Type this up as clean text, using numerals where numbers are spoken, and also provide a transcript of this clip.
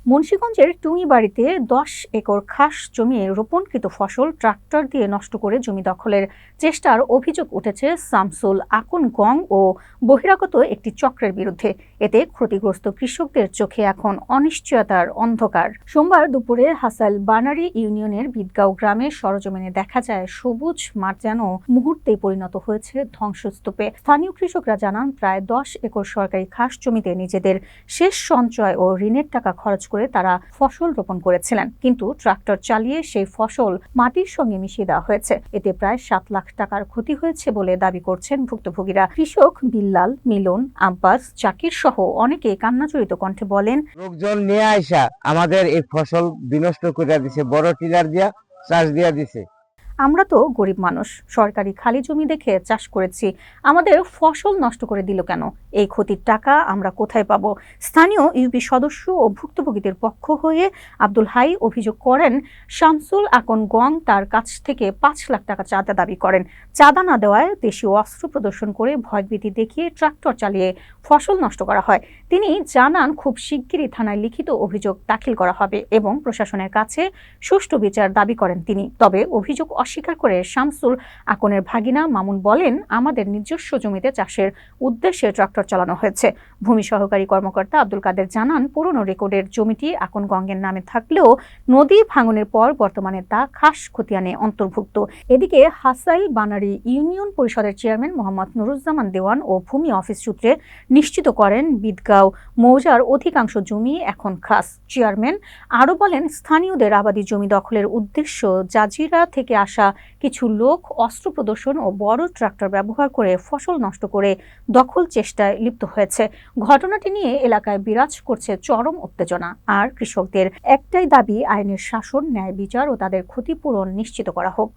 মুন্সিগঞ্জের টুঙ্গিবাড়িতে ১০ একর খাস জমি রোপণকৃত ফসল ট্রাক্টর দিয়ে নষ্ট করে জমি দখলের চেষ্টার অভিযোগ উঠেছে শামসুল আকন গং ও বহিরাগত একটি চক্রের বিরুদ্ধে। এতে ক্ষতিগ্রস্ত কৃষকদের চোখে এখন অনিশ্চয়তার অন্ধকার। সোমবার দুপুরে হাসাইল বানারী ইউনিয়নের বিদগাঁও গ্রামের সরজমিনে দেখা যায় সবুজ মাঠ যেন মুহূর্তেই পরিণত হয়েছে ধ্বংসস্তূপে। স্থানীয় কৃষকরা জানান, প্রায় ১০ একর সরকারি খাস জমিতে নিজেদের শেষ সঞ্চয় ও ঋণের টাকা খরচ করে তারা ফসল রোপণ করেছিলেন, কিন্তু ট্রাক্টর চালিয়ে সেই ফসল মাটির সঙ্গে মিশিয়ে দেওয়া হয়েছে। এতে প্রায় ৭ লাখ টাকার ক্ষতি হয়েছে বলে দাবি করছেন ভুক্তভোগীরা। কৃষক বিল্লাল, মিলন, আব্বাস, জাকির সহ অনেকে কান্নাজড়িত কণ্ঠে বলেন, লোকজন নিয়ে আইসা আমাদের এই ফসল বিনষ্ট করে দিছে, বড় টিলার দিয়া চাষ দিয়া দিছে। আমরা তো গরিব মানুষ, সরকারি খালি জমি দেখে চাষ করেছি, আমাদের ফসল নষ্ট করে দিল কেন? এই ক্ষতির টাকা আমরা কোথায় পাবো? স্থানীয় ইউপি সদস্য ও ভুক্তভোগীদের পক্ষ হয়ে আব্দুল হাই অভিযোগ করেন, শামসুল আকন গং তার কাছ থেকে ৫ লাখ টাকা চাঁদা দাবি করেন। চাঁদা না দেওয়ায় দেশীয় অস্ত্র প্রদর্শন করে ভয়ভীতি দেখিয়ে ট্রাক্টর চালিয়ে ফসল নষ্ট করা হয়। তিনি জানান, খুব শিগগিরই থানায় লিখিত অভিযোগ দাখিল করা হবে এবং প্রশাসনের কাছে সুষ্ঠু বিচার দাবি করেন তিনি। তবে অভিযোগ অস্বীকার করে শামসুল আকনের ভাগিনা মামুন বলেন, আমাদের নিজস্ব জমিতে চাষের উদ্দেশ্যে ট্রাক্টর চালানো হয়েছে। ভূমি সহকারী কর্মকর্তা আব্দুল কাদের জানান, পুরনো রেকর্ডের জমিটি আকন গঙ্গের নামে থাকলেও নদী ভাঙনের পর বর্তমানে তা খাস খতিয়ানে অন্তর্ভুক্ত। এদিকে হাসাইল বানারী ইউনিয়ন পরিষদের চেয়ারম্যান মোহাম্মদ নুরুজ্জামান দেওয়ান ও ভূমি অফিস সূত্রে নিশ্চিত করেন, বিদগাঁও মৌজার অধিকাংশ জমি এখন খাস। চেয়ারম্যান আরও বলেন, স্থানীয়দের আবাদি জমি দখলের উদ্দেশ্য জাজিরা থেকে আসা কিছু লোক অস্ত্র প্রদর্শন ও বড় ট্রাক্টর ব্যবহার করে ফসল নষ্ট করে দখল চেষ্টায় লিপ্ত হয়েছে। ঘটনাটি নিয়ে এলাকায় বিরাজ করছে চরম উত্তেজনা। আর কৃষকদের একটাই দাবি, আইনের শাসন, ন্যায় বিচার ও তাদের ক্ষতিপূরণ নিশ্চিত করা হোক।